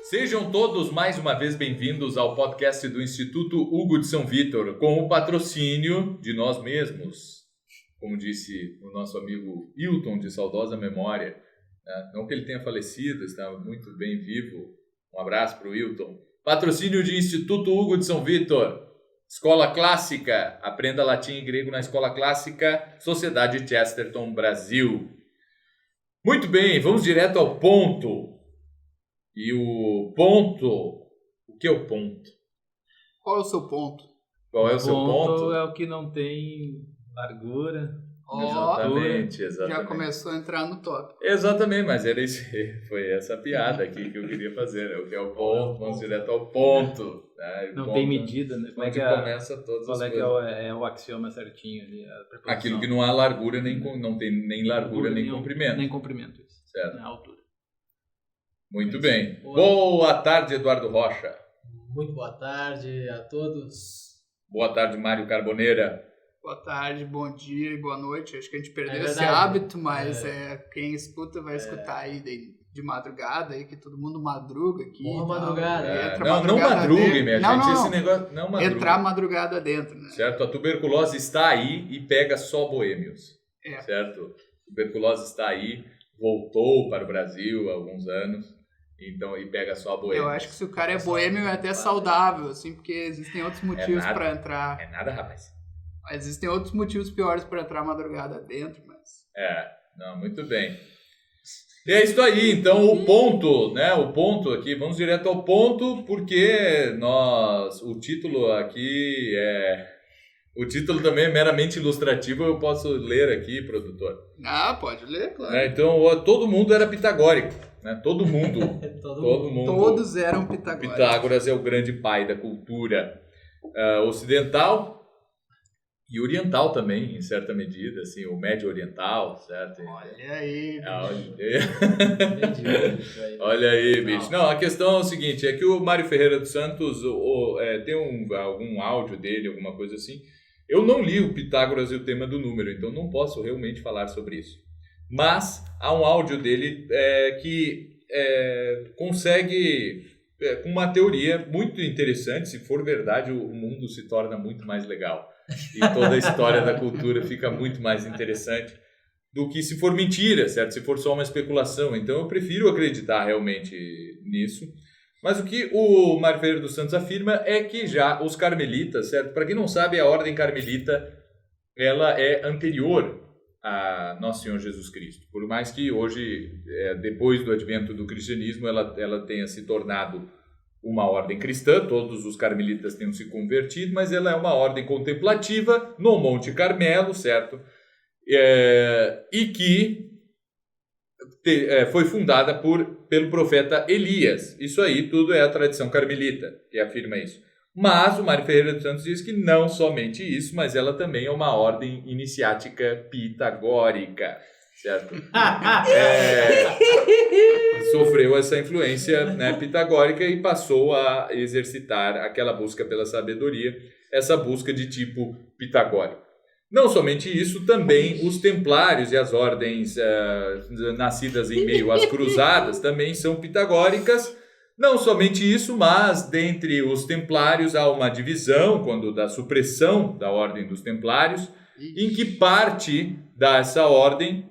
Sejam todos mais uma vez bem-vindos ao podcast do Instituto Hugo de São Vítor, com o patrocínio de nós mesmos. Como disse o nosso amigo Hilton, de saudosa memória, né? Não que ele tenha falecido, está muito bem vivo. Um abraço para o Hilton. Patrocínio de Instituto Hugo de São Vítor. Escola Clássica. Aprenda latim e grego na Escola Clássica. Sociedade Chesterton, Brasil. Muito bem, vamos direto ao ponto. E o ponto... O que é o ponto? Qual é o seu ponto? Qual é o seu ponto? É o que não tem largura. Exatamente. Já começou a entrar no top. Exatamente, mas era isso, foi essa piada aqui que eu queria fazer. O que é o ponto? Vamos direto ao ponto. Né? Não tem medida, né? Como é que começa todas as coisas. Qual é o axioma certinho ali? Aquilo que não há largura, não tem nem largura nem comprimento. Nem comprimento, isso. Certo. Na altura. Muito bem. Boa tarde, Eduardo Rocha. Muito boa tarde a todos. Boa tarde, Mário Carboneira. Boa tarde, bom dia e boa noite. Acho que a gente perdeu esse hábito, mas quem escuta vai escutar aí de madrugada, aí que todo mundo madruga aqui. Boa madrugada. Não madruguem, minha gente. Esse negócio não madruga. Entrar madrugada dentro, né? Certo? A tuberculose está aí e pega só boêmios. É. Certo? A tuberculose está aí, voltou para o Brasil há alguns anos. Então, e pega só boêmios. Eu acho que se o cara é boêmio é até saudável, assim, porque existem outros motivos para entrar. É nada, rapaz. Existem outros motivos piores para entrar madrugada dentro, mas... Muito bem. E é isso aí, então o ponto, né? O ponto aqui, vamos direto ao ponto, porque o título aqui o título também é meramente ilustrativo, eu posso ler aqui, produtor. Pode ler, claro. Então, todo mundo era pitagórico, né? Todo mundo. Todo mundo. Todos eram pitagóricos. Pitágoras é o grande pai da cultura ocidental. E oriental também, em certa medida, assim, o médio oriental, certo? Olha aí, Olha aí, bicho. Não, a questão é o seguinte, é que o Mário Ferreira dos Santos tem algum áudio dele, alguma coisa assim. Eu não li o Pitágoras e o tema do número, então não posso realmente falar sobre isso. Mas há um áudio dele que consegue, com uma teoria muito interessante, se for verdade, o mundo se torna muito mais legal. E toda a história da cultura fica muito mais interessante do que se for mentira, certo? Se for só uma especulação. Então eu prefiro acreditar realmente nisso. Mas o que o Mário Ferreira dos Santos afirma é que já os carmelitas, certo? Para quem não sabe, a ordem carmelita ela é anterior a Nosso Senhor Jesus Cristo. Por mais que hoje, depois do advento do cristianismo, ela tenha se tornado uma ordem cristã, todos os carmelitas tenham se convertido, mas ela é uma ordem contemplativa no Monte Carmelo, certo? E que foi fundada pelo profeta Elias. Isso aí tudo é a tradição carmelita que afirma isso. Mas o Mário Ferreira dos Santos diz que não somente isso, mas ela também é uma ordem iniciática pitagórica. Certo? Sofreu essa influência, né, pitagórica e passou a exercitar aquela busca pela sabedoria, essa busca de tipo pitagórico. Não somente isso, também os templários e as ordens nascidas em meio às cruzadas também são pitagóricas. Não somente isso, mas dentre os templários há uma divisão da supressão da ordem dos templários, em que parte dessa ordem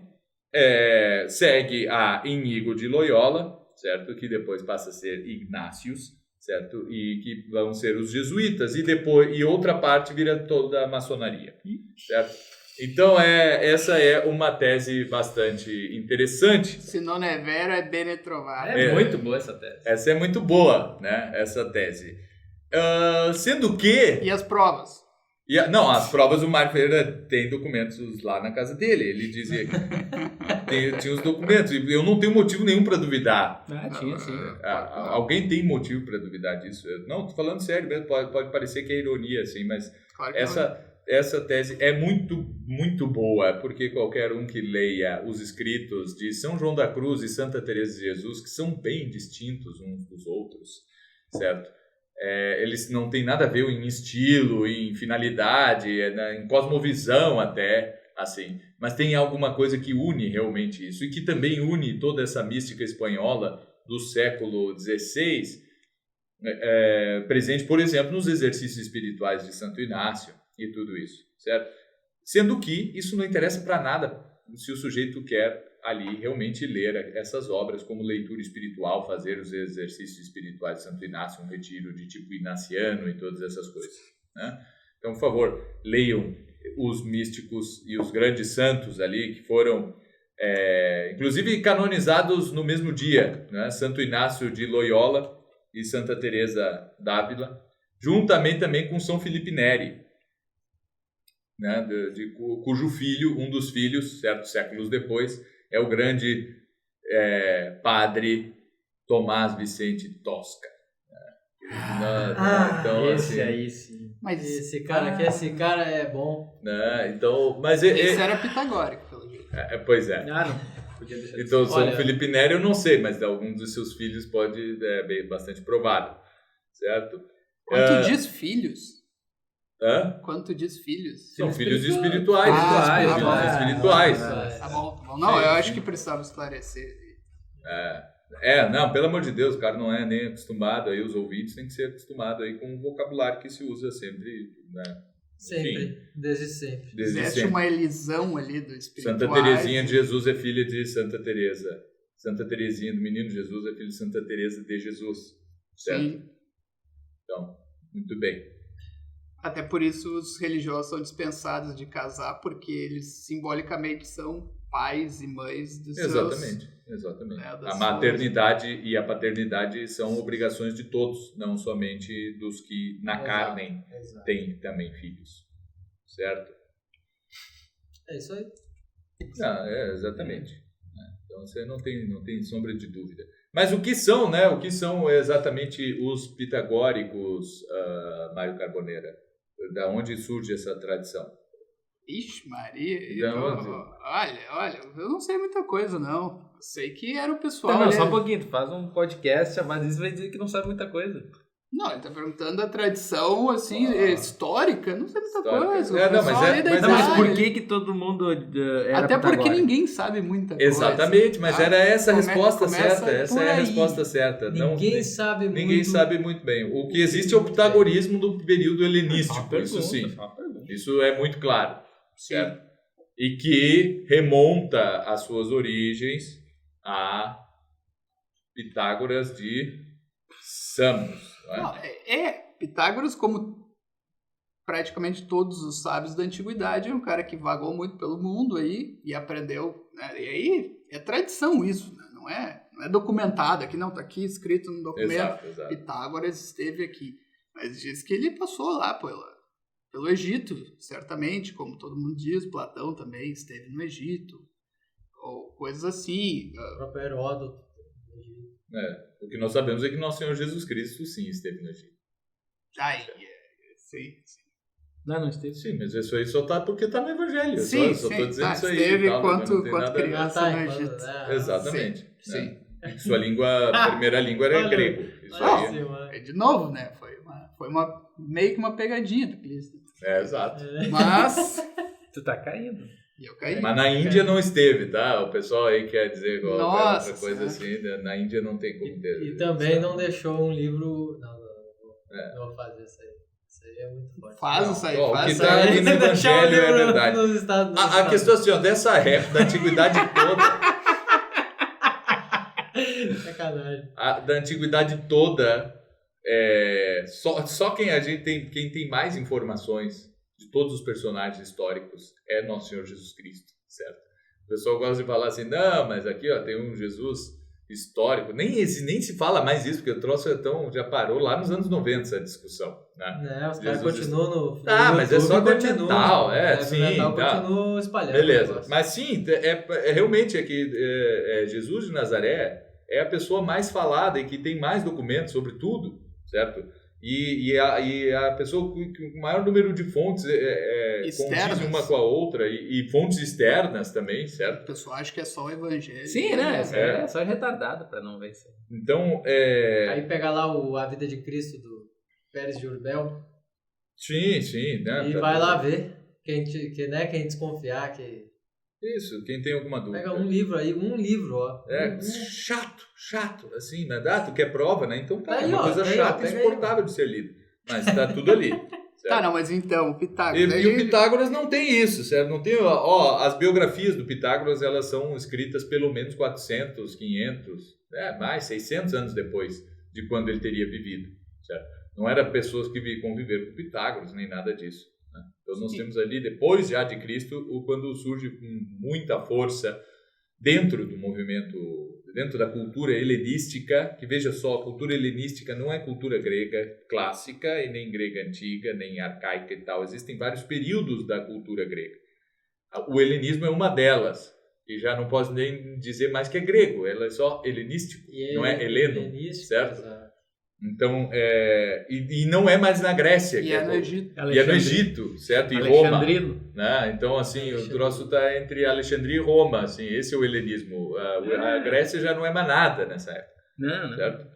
segue a Iñigo de Loyola, certo? Que depois passa a ser Ignácios, certo? E que vão ser os jesuítas, e outra parte vira toda a maçonaria, certo? Então essa é uma tese bastante interessante. Se não é vero, é bene trovato. Muito boa essa tese. Essa é muito boa, né? Essa tese. Sendo que... E as provas? As provas o Mário Ferreira tem documentos lá na casa dele. Ele dizia que tinha os documentos. E eu não tenho motivo nenhum para duvidar. Tinha sim. Alguém tem motivo para duvidar disso? Não, tô falando sério mesmo. Pode parecer que é ironia, assim, mas claro que essa tese é muito, muito boa, porque qualquer um que leia os escritos de São João da Cruz e Santa Teresa de Jesus, que são bem distintos uns dos outros, certo? Eles não têm nada a ver em estilo, em finalidade, em cosmovisão até, assim. Mas tem alguma coisa que une realmente isso, e que também une toda essa mística espanhola do século XVI, presente, por exemplo, nos exercícios espirituais de Santo Inácio e tudo isso, certo? Sendo que isso não interessa para nada se o sujeito quer ali realmente ler essas obras como leitura espiritual, fazer os exercícios espirituais de Santo Inácio, um retiro de tipo inaciano e todas essas coisas, né? Então, por favor, leiam os místicos e os grandes santos ali que foram, inclusive, canonizados no mesmo dia, né? Santo Inácio de Loyola e Santa Teresa d'Ávila, juntamente também com São Felipe Neri, né? Cujo filho, um dos filhos, certos séculos depois, é o grande padre Tomás Vicente Tosca. Então, esse assim, aí sim. Mas esse cara é bom. Né? Então, mas esse era pitagórico, pelo jeito. Pois é. Não podia deixar então, São Felipe Neri eu não sei, mas algum dos seus filhos pode, bastante provável, certo? Quanto diz filhos? Hã? Quanto diz filhos? São filhos espirituais. Espirituais. Tá bom. Não, eu acho que precisava esclarecer. Não, pelo amor de Deus, o cara não é nem acostumado, aí os ouvintes têm que ser acostumados aí com o vocabulário que se usa sempre, né? Sempre, enfim, desde sempre. Existe uma elisão ali do espiritual. Santa Teresinha de Jesus é filha de Santa Teresa. Santa Teresinha do Menino Jesus é filha de Santa Teresa de Jesus, certo? Sim. Então, muito bem. Até por isso os religiosos são dispensados de casar, porque eles simbolicamente são pais e mães dos Exatamente. A maternidade e a paternidade são obrigações de todos, não somente dos que na carne têm também filhos, certo? É isso aí. Exatamente. Então você não tem sombra de dúvida. Mas o que são, né? O que são exatamente os pitagóricos, Mário Carboneira? Da onde surge essa tradição? Ixi, Maria. Olha, eu não sei muita coisa, não. Eu sei que era o pessoal... Não, só um pouquinho. Tu faz um podcast, mas isso vai dizer que não sabe muita coisa. Não, ele tá perguntando a tradição, assim, histórica. Não sei muita coisa. Mas por que todo mundo era Até porque ninguém sabe muita coisa. Exatamente, mas era essa a resposta certa. Essa é a resposta certa. Ninguém sabe muito. Ninguém sabe muito bem. O que existe é o pitagorismo do período helenístico. Isso sim. Isso é muito claro. Certo? E que remonta as suas origens a Pitágoras de Samos. Não, Pitágoras, como praticamente todos os sábios da antiguidade, é um cara que vagou muito pelo mundo aí e aprendeu, né? E aí é tradição isso, né? Não é documentado aqui, não, tá aqui escrito no documento. Exato. Pitágoras esteve aqui, mas diz que ele passou lá pelo Egito, certamente, como todo mundo diz. Platão também esteve no Egito, ou coisas assim. O próprio Heródoto. O que nós sabemos é que nosso Senhor Jesus Cristo, sim, esteve no Egito. Sim. Não esteve. Sim, mas isso aí só tá porque tá no Evangelho. Sim, só tô dizendo isso aí. Esteve quanto criança no Egito. Exatamente. Sim. Sua primeira língua era grego. Isso aí. De novo, né? Foi meio que uma pegadinha do Cristo. Exato. Mas... Tu tá caindo. E eu caí. Mas na Índia não esteve, tá? O pessoal aí quer dizer outra coisa assim. Na Índia não tem como ter. E também não deixou um livro... Não vou fazer isso aí. Isso aí é muito forte. Faz isso aí. O que tá ali no Evangelho é verdade. A questão assim, dessa época, da antiguidade toda... Sacanagem. Da antiguidade toda... Só quem tem mais informações de todos os personagens históricos é Nosso Senhor Jesus Cristo, certo? O pessoal gosta de falar assim, não, mas aqui tem um Jesus histórico. Nem se fala mais isso, porque o troço já parou lá nos anos 90 essa discussão, né? Os caras continuam no mas é só mental, sim. Continua espalhando. Beleza, mas sim, realmente que Jesus de Nazaré é a pessoa mais falada e que tem mais documentos sobre tudo, certo? E a pessoa com o maior número de fontes condiz uma com a outra e fontes externas também, certo? O pessoal acha que é só o Evangelho. Sim, né? É só retardado para não vencer. Então, Aí pega lá A Vida de Cristo do Pérez de Urbel. Sim, né? E vai lá ver. Quem desconfiar que Isso, quem tem alguma dúvida. Pega um livro, ó. Chato, assim, né? Tu quer prova, né? Então tá, Aí, uma ó, coisa aí, chata ó, e pega insuportável de ser lido. Mas tá tudo ali. Tá, não, mas então, o Pitágoras... E o Pitágoras não tem isso, certo? Não tem, as biografias do Pitágoras, elas são escritas pelo menos 400, 500, mais 600 anos depois de quando ele teria vivido, certo? Não eram pessoas que conviveram com Pitágoras, nem nada disso, né? Então nós temos ali, depois já de Cristo, quando surge com muita força dentro do movimento, dentro da cultura helenística, que veja só, a cultura helenística não é cultura grega clássica e nem grega antiga, nem arcaica e tal. Existem vários períodos da cultura grega. O helenismo é uma delas, e já não posso nem dizer mais que é grego, ela é só helenístico, não é heleno, certo? Exato. Então, e não é mais na Grécia. E é no Egito. E é no Egito, certo? E Roma. Alexandrino. Né? Então, assim, o troço está entre Alexandria e Roma, assim, esse é o helenismo. A Grécia já não é mais nada nessa época, Não. certo?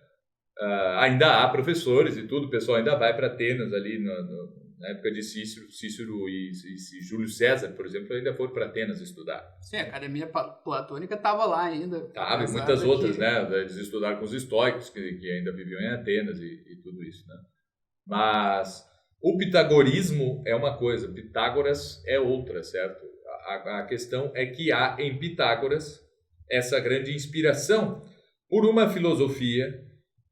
Ainda há professores e tudo, o pessoal ainda vai para Atenas ali na época de Cícero e Júlio César, por exemplo, ainda foram para Atenas estudar. Sim, a Academia Platônica estava lá ainda. Tava, e muitas outras, né? Eles estudaram com os estoicos, que ainda viviam em Atenas e tudo isso, né? Mas o pitagorismo é uma coisa, Pitágoras é outra, certo? A questão é que há em Pitágoras essa grande inspiração por uma filosofia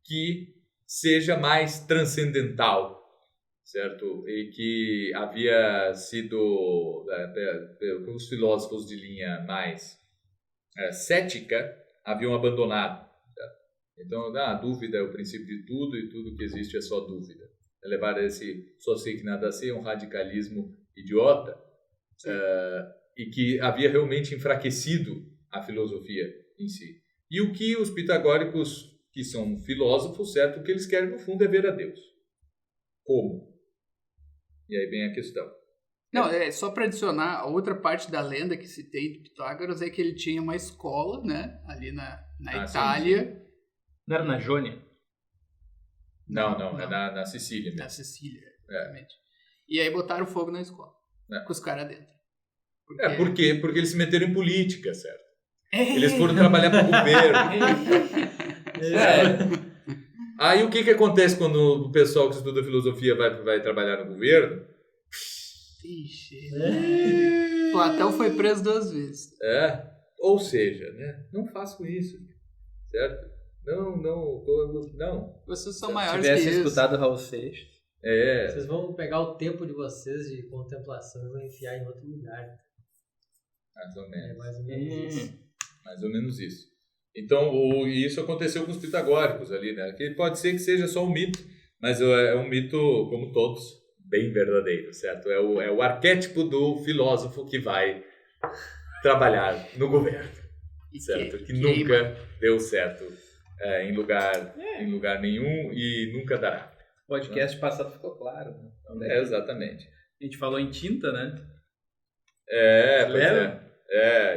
que seja mais transcendental, certo? E que havia sido, os filósofos de linha mais cética haviam abandonado. Certo? Então, a dúvida é o princípio de tudo e tudo que existe é só dúvida. É levar esse só sei que nada sei, um radicalismo idiota, e que havia realmente enfraquecido a filosofia em si. E o que os pitagóricos, que são filósofos, certo? O que eles querem, no fundo, é ver a Deus. Como? E aí vem a questão. Não, só para adicionar, a outra parte da lenda que se tem de Pitágoras é que ele tinha uma escola, né, ali na Itália. Sim. Não era na Jônia? Não, é na Sicília mesmo. Na Sicília, exatamente. E aí botaram fogo na escola, com os caras dentro. Por quê? Porque eles se meteram em política, certo? Eles foram trabalhar para o governo. Aí o que acontece quando o pessoal que estuda filosofia vai trabalhar no governo? Ixi. Platão foi preso 2 vezes. Ou seja, né? Não façam isso, certo? Não. Vocês são Se maiores que tivesse isso. escutado Raul Seixas. Vocês vão pegar o tempo de vocês de contemplação e vão enfiar em outro lugar. Mais ou menos. É mais ou menos isso. Mais ou menos isso. Então, isso aconteceu com os pitagóricos ali, né? Que pode ser que seja só um mito, mas é um mito, como todos, bem verdadeiro, certo? É o arquétipo do filósofo que vai trabalhar no governo, certo? Que nunca deu certo em lugar nenhum e nunca dará. O podcast passado ficou claro. Né? Exatamente. A gente falou em tinta, né? Pois é.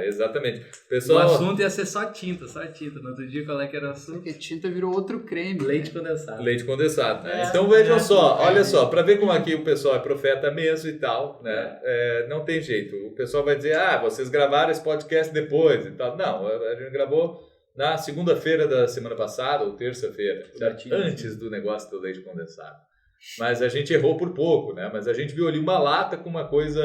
Exatamente. O Pessoal, assunto ia ser só tinta. No outro dia, qual é que era o assunto? Porque tinta virou outro creme. Leite condensado. leite condensado, né? Então vejam só, olha só, para ver como aqui o pessoal é profeta mesmo e tal, né? Não tem jeito. O pessoal vai dizer, vocês gravaram esse podcast depois e tal. Não, a gente gravou na segunda-feira da semana passada, ou terça-feira, antes do negócio do leite condensado. Mas a gente errou por pouco, né? Mas a gente viu ali uma lata com uma coisa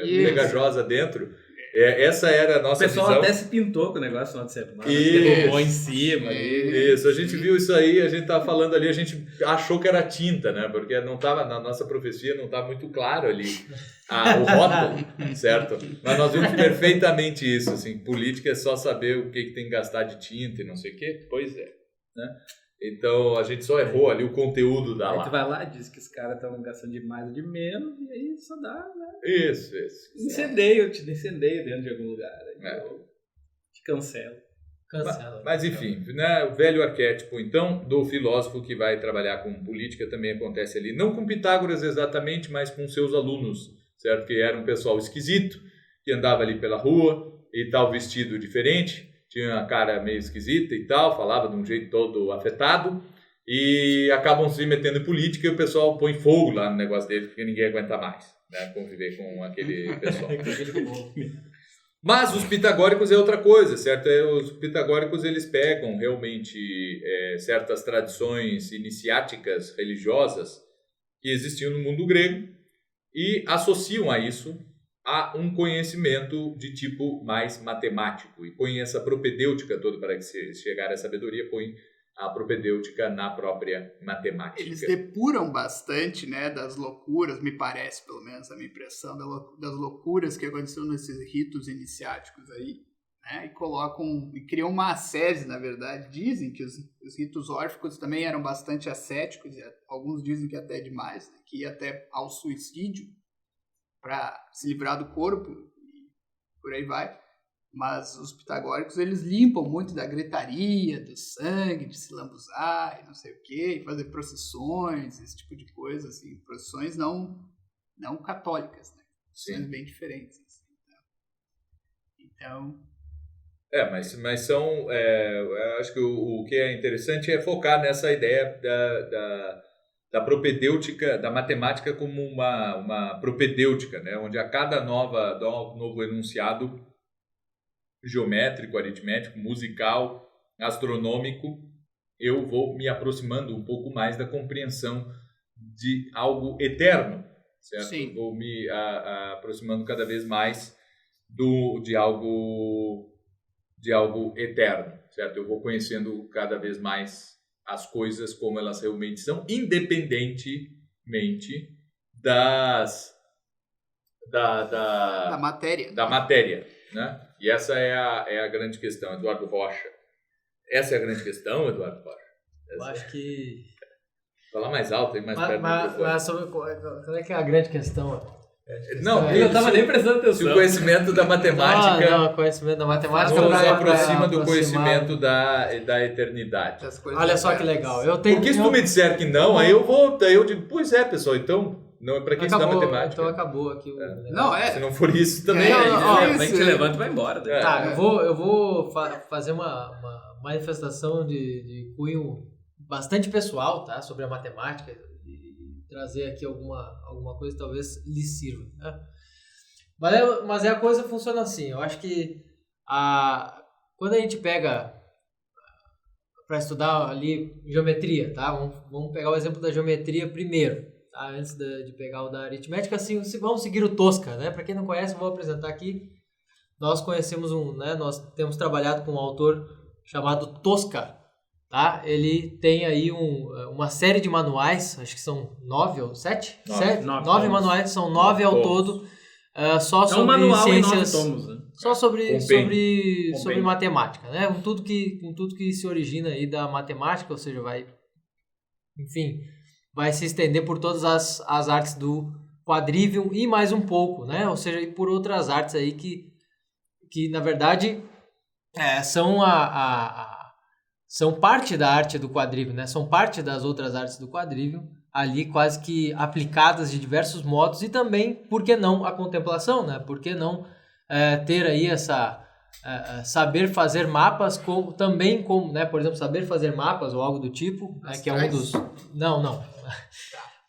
pegajosa dentro. Essa era a nossa visão. O pessoal até se pintou com o negócio no semana. Derrubou em cima. Isso, a gente viu isso aí, a gente tava falando ali, a gente achou que era tinta, né? Porque não tava, na nossa profecia não estava muito claro ali o rótulo, certo? Mas nós vimos perfeitamente isso, assim, política é só saber o que tem que gastar de tinta e não sei o quê. Pois é, né? Então a gente só errou ali o conteúdo da Aí lá. tu vai lá, diz que os caras estão gastando de mais ou de menos, e aí só dá, né? Isso. Incendeio dentro de algum lugar. Aí eu te cancelo. Cancela. Mas enfim, né, o velho arquétipo, então, do filósofo que vai trabalhar com política também acontece ali. Não com Pitágoras exatamente, mas com seus alunos, certo? Que era um pessoal esquisito, que andava ali pela rua e tal, vestido diferente. Tinha uma cara meio esquisita e tal, falava de um jeito todo afetado e acabam se metendo em política e o pessoal põe fogo lá no negócio deles porque ninguém aguenta mais, né, conviver com aquele pessoal. Mas os pitagóricos é outra coisa, certo? Os pitagóricos eles pegam realmente certas tradições iniciáticas religiosas que existiam no mundo grego e associam a isso a um conhecimento de tipo mais matemático. E põe essa propedêutica toda para que se chegar à sabedoria, põe a propedêutica na própria matemática. Eles depuram bastante, né, das loucuras, me parece, pelo menos a minha impressão, das loucuras que aconteceram nesses ritos iniciáticos aí, né, e criam uma ascese, na verdade. Dizem que os ritos órficos também eram bastante ascéticos, e alguns dizem que até demais, né, que ia até ao suicídio para se livrar do corpo, e por aí vai. Mas os pitagóricos, eles limpam muito da gritaria, do sangue, de se lambuzar e não sei o quê, e fazer procissões, esse tipo de coisa, assim, procissões não católicas, né? Procissões bem diferentes, assim, né? Então... mas são... acho que o que é interessante é focar nessa ideia da propedêutica, da matemática como uma propedêutica, né? Onde a cada novo enunciado geométrico, aritmético, musical, astronômico, eu vou me aproximando um pouco mais da compreensão de algo eterno, certo? Sim. Vou me aproximando cada vez mais de algo eterno, certo? Eu vou conhecendo cada vez mais as coisas como elas realmente são, independentemente da matéria, né? E essa é a grande questão, Eduardo Rocha. Essa é a grande questão, Eduardo Rocha. Eu acho que... Fala mais alto, aí mais perto do microfone. Mas sobre qual é que é a grande questão? Não, eu não estava nem prestando atenção. Se o conhecimento da matemática... Não, o conhecimento da matemática... nos aproxima do conhecimento da eternidade. Olha só que legal. Porque se tu me disser que não, aí eu digo, pois é, pessoal, então... Não é para quem estudar matemática. Então acabou aqui o... Se não for isso, também a gente levanta e vai embora. Né? Tá, eu vou fazer uma manifestação de cunho bastante pessoal, tá? Sobre a matemática e trazer aqui alguma coisa que talvez lhe sirva. Né? Mas a coisa funciona assim. Eu acho que quando a gente pega para estudar ali geometria, tá? Vamos pegar o exemplo da geometria primeiro. Antes de pegar o da aritmética, assim, vamos seguir o Tosca, né? Para quem não conhece, vou apresentar aqui. Nós conhecemos nós temos trabalhado com um autor chamado Tosca, tá? Ele tem aí uma série de manuais, acho que são 9 ou 7? 9 manuais, são 9 ao todo, só sobre manual ciências, em 9 tomos, né? Só sobre matemática, né? Com tudo que se origina aí da matemática, ou seja, vai se estender por todas as artes do quadrivium e mais um pouco, né? Ou seja, por outras artes aí que na verdade são parte da arte do quadrivium, né? São parte das outras artes do quadrivium, ali quase que aplicadas de diversos modos, e também, por que não, a contemplação, né? Por que não ter aí saber fazer mapas, também como, né? Por exemplo, saber fazer mapas ou algo do tipo, né? Que é um dos... Não.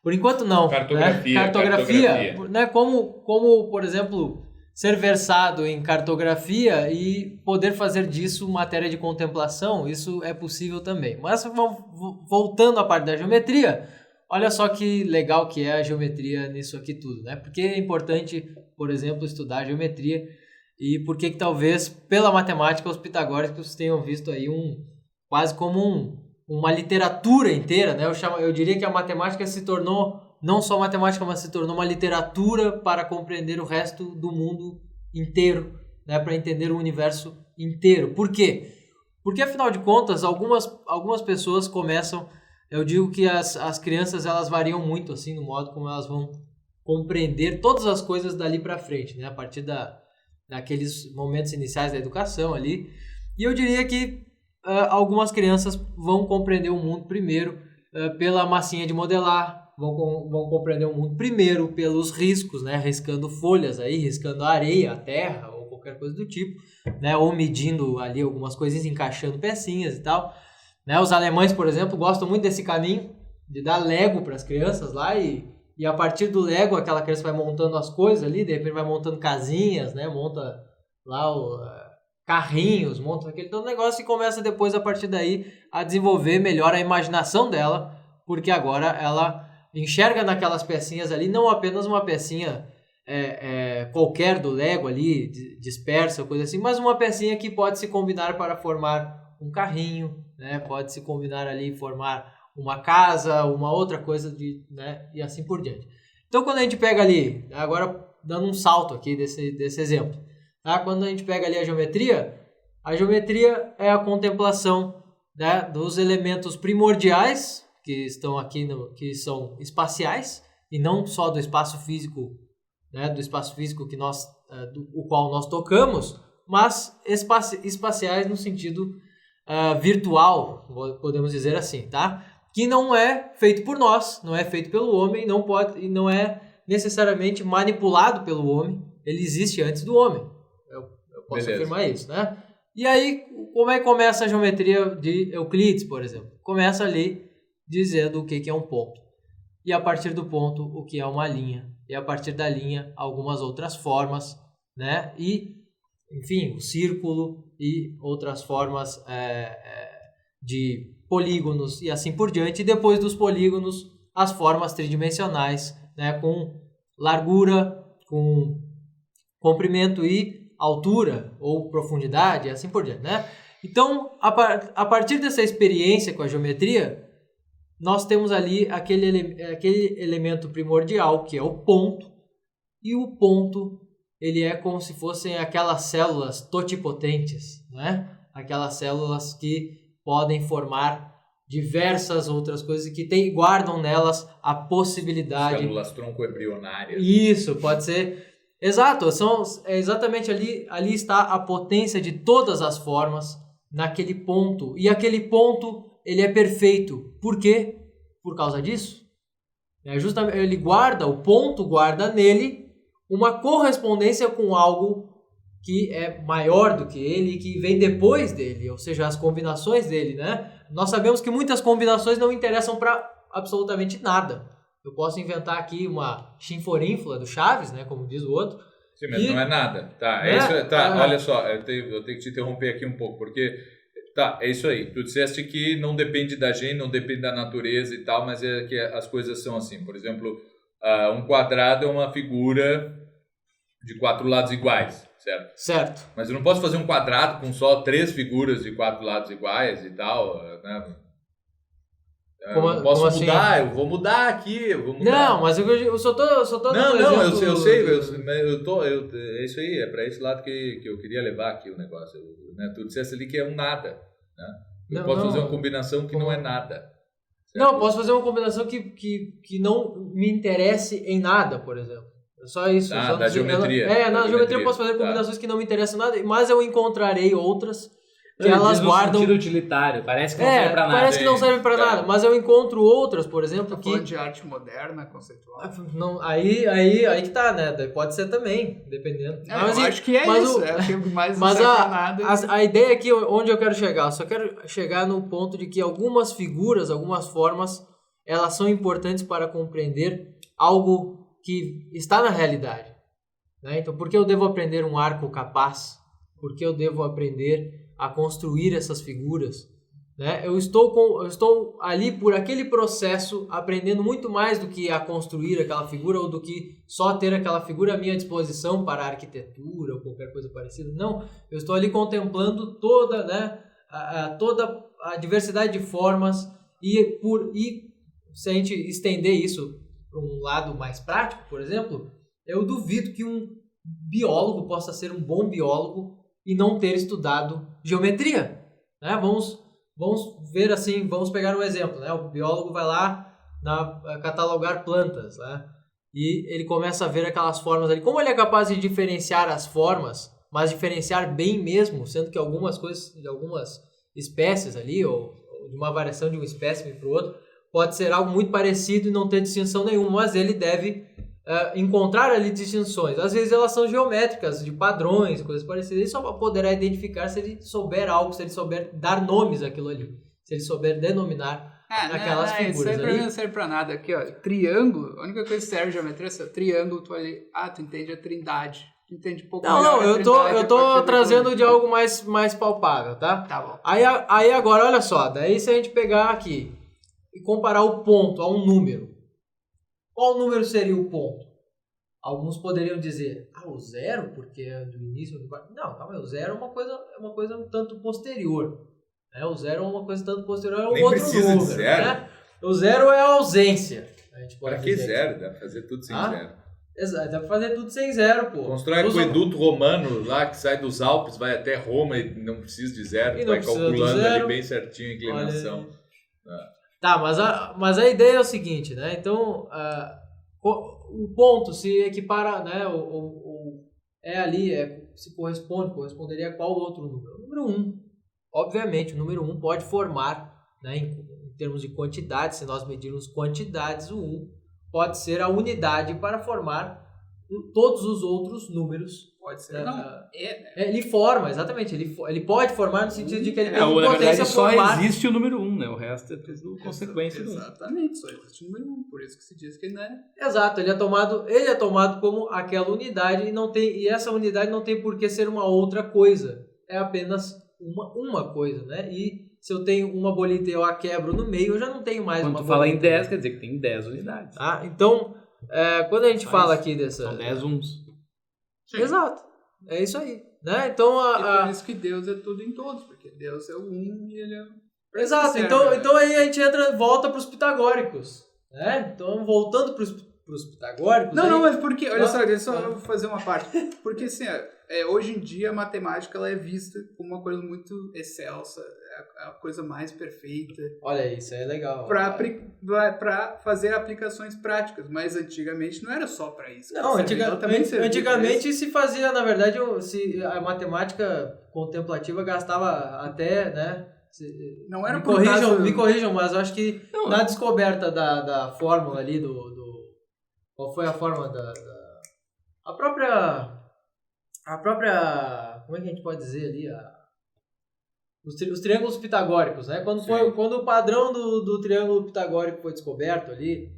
Por enquanto não. Cartografia. Né? Como, por exemplo, ser versado em cartografia e poder fazer disso matéria de contemplação, isso é possível também. Mas voltando à parte da geometria, olha só que legal que é a geometria nisso aqui tudo, né? Porque é importante, por exemplo, estudar a geometria e por que talvez pela matemática os pitagóricos tenham visto aí quase como uma literatura inteira, né? Eu diria que a matemática se tornou, não só matemática, mas se tornou uma literatura para compreender o resto do mundo inteiro, né? Para entender o universo inteiro. Por quê? Porque, afinal de contas, algumas pessoas começam... Eu digo que as crianças, elas variam muito, assim, no modo como elas vão compreender todas as coisas dali para frente, né? A partir daqueles momentos iniciais da educação ali. E eu diria que algumas crianças vão compreender o mundo primeiro pela massinha de modelar, vão compreender o mundo primeiro pelos riscos, né? Riscando folhas aí, riscando a areia, a terra ou qualquer coisa do tipo, né? Ou medindo ali algumas coisinhas, encaixando pecinhas e tal, né? Os alemães, por exemplo, gostam muito desse caminho de dar Lego para as crianças lá e a partir do Lego aquela criança vai montando as coisas ali, de repente vai montando casinhas, né? Monta lá carrinhos, monta aquele todo negócio e começa depois, a partir daí, a desenvolver melhor a imaginação dela, porque agora ela enxerga naquelas pecinhas ali não apenas uma pecinha qualquer do Lego ali, dispersa ou coisa assim, mas uma pecinha que pode se combinar para formar um carrinho, né? Pode se combinar ali e formar uma casa, uma outra coisa, né? E assim por diante. Então, quando a gente pega ali, agora dando um salto aqui desse exemplo, tá? Quando a gente pega ali a geometria é a contemplação, né, dos elementos primordiais que estão aqui, que são espaciais, e não só do espaço físico, né, do espaço físico que o qual nós tocamos, mas espaciais no sentido virtual, podemos dizer assim, tá? Que não é feito por nós, não é feito pelo homem, não é necessariamente manipulado pelo homem, ele existe antes do homem. Eu posso afirmar isso, né? E aí, como é que começa a geometria de Euclides, por exemplo? Começa ali dizendo o que é um ponto. E a partir do ponto, o que é uma linha. E a partir da linha, algumas outras formas, né? E, enfim, o círculo e outras formas de polígonos e assim por diante. E depois dos polígonos, as formas tridimensionais, né? Com largura, com comprimento e altura ou profundidade, e assim por diante, né? Então, a partir dessa experiência com a geometria, nós temos ali aquele elemento primordial, que é o ponto, e o ponto, ele é como se fossem aquelas células totipotentes, né? Aquelas células que podem formar diversas outras coisas e que guardam nelas a possibilidade... Células tronco-embrionárias. Isso, pode ser... Exato, exatamente ali está a potência de todas as formas naquele ponto. E aquele ponto, ele é perfeito. Por quê? Por causa disso. Justamente, o ponto guarda nele uma correspondência com algo que é maior do que ele e que vem depois dele, ou seja, as combinações dele, né? Nós sabemos que muitas combinações não interessam para absolutamente nada. Eu posso inventar aqui uma chinforínfula do Chaves, né, como diz o outro. Sim, mas não é nada. Tá, né? Olha só, eu tenho que te interromper aqui um pouco, porque... Tá, é isso aí. Tu disseste que não depende da gente, não depende da natureza e tal, mas é que as coisas são assim. Por exemplo, um quadrado é uma figura de 4 lados iguais, certo? Certo. Mas eu não posso fazer um quadrado com só 3 figuras de 4 lados iguais e tal, né? Eu não posso mudar, assim? Eu vou mudar aqui, Não, mas eu só tô Não, eu sei, é isso aí, é para esse lado que eu queria levar aqui o negócio, né? Tu disseste ali que é um nada, né? Eu posso fazer uma combinação que não é nada. Certo? Não, eu posso fazer uma combinação que não me interesse em nada, por exemplo. Só isso. Da geometria. Na geometria eu posso fazer combinações que não me interessam em nada, mas eu encontrarei outras... que elas guardam... sentido utilitário, parece que não serve pra nada. Parece que não serve pra nada, mas eu encontro outras, por exemplo, falando de arte moderna, conceitual. Não, aí que tá, né? Pode ser também, dependendo. Mas eu acho que é isso, é o que mais não serve pra nada. A ideia aqui, onde eu quero chegar, só quero chegar no ponto de que algumas figuras, algumas formas, elas são importantes para compreender algo que está na realidade. Né? Então, por que eu devo aprender um arco capaz? Por que eu devo aprender a construir essas figuras, né? Eu estou ali por aquele processo aprendendo muito mais do que a construir aquela figura ou do que só ter aquela figura à minha disposição para a arquitetura ou qualquer coisa parecida. Não, eu estou ali contemplando toda, né, toda a diversidade de formas e se a gente estender isso para um lado mais prático, por exemplo, eu duvido que um biólogo possa ser um bom biólogo e não ter estudado geometria, né? Vamos ver assim, vamos pegar um exemplo, né? O biólogo vai lá catalogar plantas, né? E ele começa a ver aquelas formas ali. Como ele é capaz de diferenciar as formas, mas diferenciar bem mesmo, sendo que algumas coisas, de algumas espécies ali, ou de uma variação de uma espécie para o outro, pode ser algo muito parecido e não ter distinção nenhuma, mas ele deve encontrar ali distinções. Às vezes elas são geométricas, de padrões, coisas parecidas. Ele só poderá identificar se ele souber algo, se ele souber dar nomes àquilo ali, se ele souber denominar aquelas figuras. Isso aí não serve pra nada. Aqui, ó, triângulo, a única coisa que serve geometria é triângulo, tu entende a trindade. entende um pouco Não, melhor a eu Trindade, tô a partir trazendo de algo mais palpável, tá? Tá bom. Aí agora, olha só, daí se a gente pegar aqui e comparar o ponto a um número, qual número seria o ponto? Alguns poderiam dizer, o zero, porque é do início do quarto. Não, calma aí, o zero é uma coisa um tanto posterior. Né? O zero é uma coisa tanto posterior ao Nem outro precisa número. de zero. Né? O zero é a ausência. A gente pode Pra que dizer. zero? Dá pra fazer tudo sem zero. Exato, dá pra fazer tudo sem zero, pô. Constrói aqueduto romano lá que sai dos Alpes, vai até Roma e não precisa de zero. E não Vai precisa calculando do zero. ali bem certinho a inclinação. Tá, mas a ideia é o seguinte, né? Então, o ponto se equipara, né? Se corresponderia a qual outro número? O número 1. Obviamente, o número 1 pode formar, né, em termos de quantidade, se nós medirmos quantidades, o 1 pode ser a unidade para formar todos os outros números. Pode ser. Né? Não, Ele forma, exatamente. Ele pode formar no sentido de que ele tem Na potência verdade, só formar. existe o número 1, né? O resto é tudo consequência do 1. Exatamente, só existe o número 1. Por isso que se diz que ele não é. Exato, ele é tomado como aquela unidade e essa unidade não tem por que ser uma outra coisa. É apenas uma coisa, né? E se eu tenho uma bolita e eu a quebro no meio, eu já não tenho mais Quando uma tu fala em bolita. 10, quer dizer que tem 10 unidades. Ah, então, quando a gente fala aqui dessa... São 10 uns. Sim. Exato, é isso aí. Né? Então, E por isso que Deus é tudo em todos, porque Deus é o um e ele é... Exato, então aí a gente volta para os pitagóricos. Né? Então, voltando para os pitagóricos... Não, aí, mas porque, olha só, deixa eu só fazer uma parte. Porque assim, hoje em dia a matemática ela é vista como uma coisa muito excelsa, a coisa mais perfeita. Olha, isso é legal. Para fazer aplicações práticas, mas antigamente não era só para isso. Não, antigamente se fazia, na verdade, a matemática contemplativa gastava até, né? Não era me corrijam, mas eu acho que na descoberta da fórmula ali qual foi a fórmula a própria como é que a gente pode dizer ali os triângulos pitagóricos, né? Quando o padrão do triângulo pitagórico foi descoberto ali,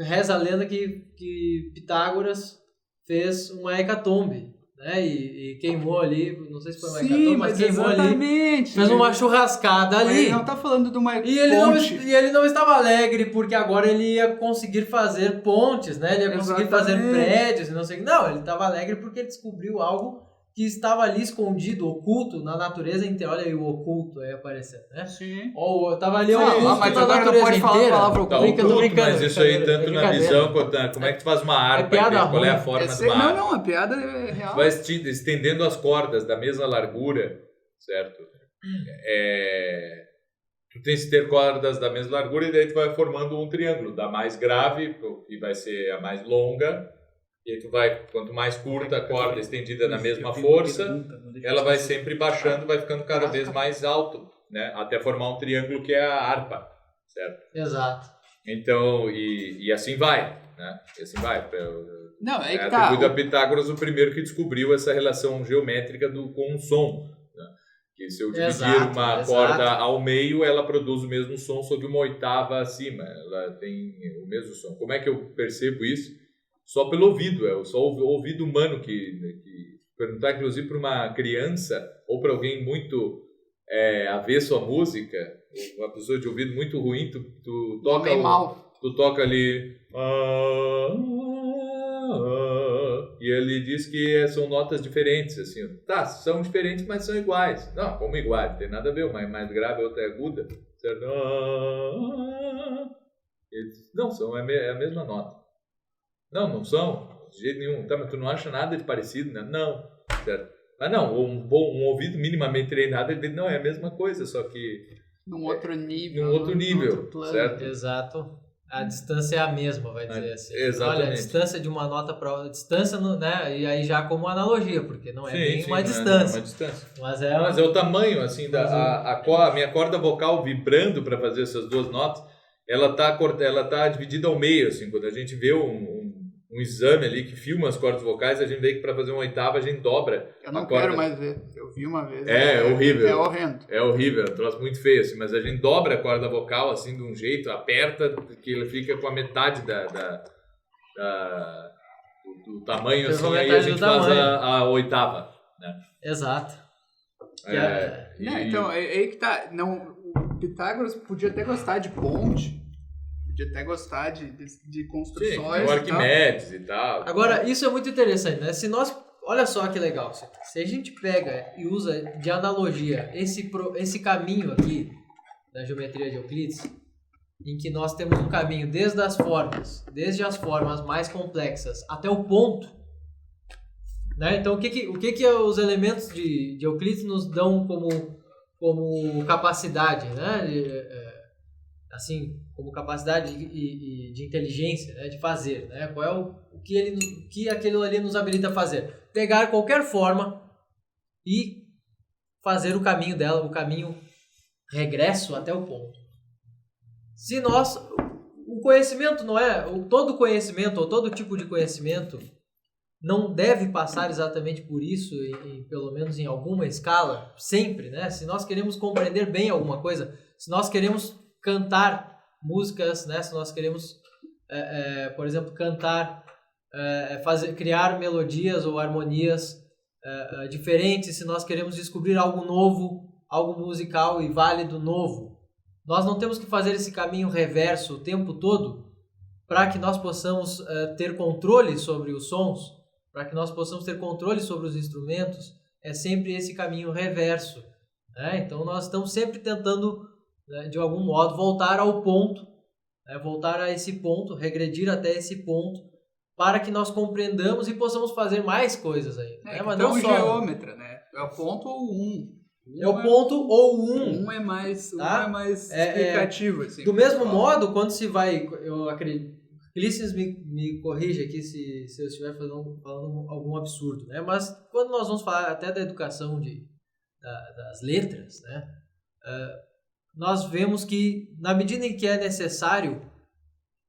reza a lenda que Pitágoras fez uma hecatombe, né? E queimou ali, não sei se foi uma hecatombe, mas queimou ali, fez uma churrascada ali. Ele não tá falando de uma ponte. E ele não estava alegre porque agora ele ia conseguir fazer pontes, né? Ele ia conseguir fazer prédios e não sei o que. Não, ele estava alegre porque ele descobriu algo que estava ali escondido, oculto na natureza inteira. Olha aí o oculto aí aparecendo, né? Sim. Estava ali oculto mas na agora natureza não pode falar a inteira. palavra Tá oculto. oculto, mas isso aí tanto na visão quanto na... Como é que tu faz uma harpa? piada Qual é a ruim. forma de uma harpa? Não, a piada é real. Tu vai estendendo as cordas da mesma largura, certo? Tu tens que ter cordas da mesma largura e daí tu vai formando um triângulo. Da mais grave, que vai ser a mais longa, e aí tu vai, quanto mais curta a corda estendida na mesma força, ela vai sempre baixando, vai ficando cada vez mais alto, né? Até formar um triângulo que é a harpa, certo? Exato. Então, e assim vai, né? E assim vai. Não, é que atribuído a Pitágoras o primeiro que descobriu essa relação geométrica com o som. Né? Que se eu dividir uma corda ao meio, ela produz o mesmo som sobre uma oitava acima. Ela tem o mesmo som. Como é que eu percebo isso? Só pelo ouvido, só o ouvido humano que perguntar, inclusive, para uma criança ou para alguém muito avesso à música, uma pessoa de ouvido muito ruim, tu toca tu toca ali e ele diz que são notas diferentes, assim, são diferentes, mas são iguais. Não, como iguais, não tem nada a ver, uma é mais grave, a outra é aguda, certo? Não, são a mesma nota. Não são, de jeito nenhum. Tá, mas tu não acha nada de parecido, né? Não, certo? Mas não, um ouvido minimamente treinado, ele diz, não, é a mesma coisa, só que... Num outro nível. Num outro nível, certo? Exato. A distância é a mesma, vai dizer assim. Exatamente. Olha, a distância de uma nota para outra, distância, né? E aí já como analogia, porque não é bem uma distância. É uma distância. Mas é o tamanho, assim, a minha corda vocal vibrando para fazer essas duas notas, ela tá dividida ao meio, assim, quando a gente vê um exame ali que filma as cordas vocais, a gente vê que para fazer uma oitava a gente dobra. Eu não quero mais ver. Eu vi uma vez. É horrível. É horrendo. É horrível, é um troço muito feio, assim, mas a gente dobra a corda vocal assim de um jeito, aperta, que ele fica com a metade do tamanho, assim, Pela aí a metade gente do faz tamanho. a oitava, né? Exato. Então, é aí que tá. Não, o Pitágoras podia até gostar de ponte, podia até gostar de Sim, construções o e tal. Arquimedes e tal. Agora, isso é muito interessante, né? Se nós, olha só que legal, se a gente pega e usa de analogia esse caminho aqui da geometria de Euclides, em que nós temos um caminho desde as formas mais complexas até o ponto, né? Então, o que os elementos de Euclides nos dão como capacidade, né? Assim, como capacidade de inteligência, né? De fazer, né? Qual é o que aquilo ali nos habilita a fazer? Pegar qualquer forma e fazer o caminho dela, o caminho regresso até o ponto. Se o conhecimento não é, todo conhecimento ou todo tipo de conhecimento não deve passar exatamente por isso, pelo menos em alguma escala, sempre, né? Se nós queremos compreender bem alguma coisa, se nós queremos cantar músicas, né? Se nós queremos, por exemplo, cantar, criar melodias ou harmonias diferentes, se nós queremos descobrir algo novo, algo musical e válido novo, nós não temos que fazer esse caminho reverso o tempo todo para que nós possamos ter controle sobre os sons, para que nós possamos ter controle sobre os instrumentos. É sempre esse caminho reverso, né? Então nós estamos sempre tentando, né, de algum modo, voltar ao ponto, né, voltar a esse ponto, regredir até esse ponto, para que nós compreendamos e possamos fazer mais coisas ainda. Né? Mas então não o só geômetra, né? É o ponto ou um. É o ponto ou um. Um é mais, Tá? um é mais explicativo. Assim, do mesmo modo, quando se vai... Eu acredito... Clícias me corrija aqui se eu estiver falando algum absurdo, né? Mas quando nós vamos falar até da educação das letras, né? Nós vemos que, na medida em que é necessário,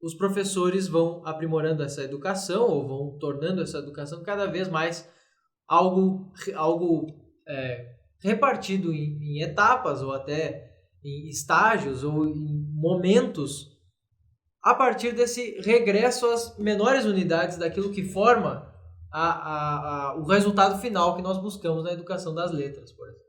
os professores vão aprimorando essa educação ou vão tornando essa educação cada vez mais algo repartido em etapas ou até em estágios ou em momentos, a partir desse regresso às menores unidades daquilo que forma o resultado final que nós buscamos na educação das letras, por exemplo.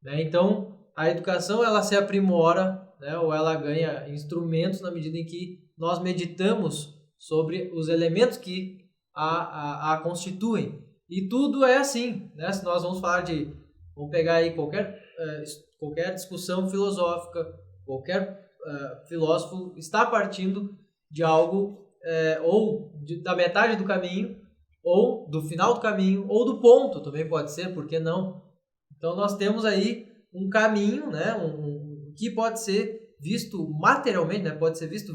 Né? Então, a educação ela se aprimora, né, ou ela ganha instrumentos na medida em que nós meditamos sobre os elementos que a constituem. E tudo é assim, né? Se nós vamos falar vamos pegar aí qualquer discussão filosófica, qualquer filósofo está partindo de algo da metade do caminho, ou do final do caminho, ou do ponto, também pode ser, por que não? Então nós temos aí um caminho, né, que pode ser visto materialmente, né, pode ser visto,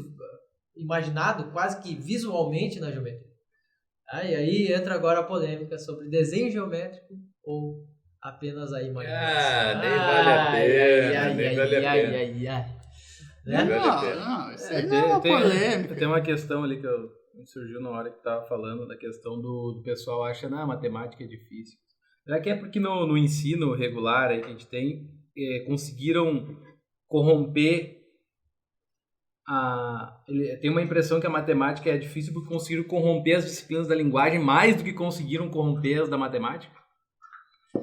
imaginado quase que visualmente na geometria. E aí entra agora a polêmica sobre desenho geométrico ou apenas a imaginação. Nem vale a pena, nem vale a pena. Né? Não, isso aí não é uma polêmica. Tem uma questão ali que me surgiu na hora que estava falando, da questão do pessoal acha, a matemática é difícil. Será que é porque no ensino regular aí que a gente tem, conseguiram corromper tem uma impressão que a matemática é difícil porque conseguiram corromper as disciplinas da linguagem mais do que conseguiram corromper as da matemática?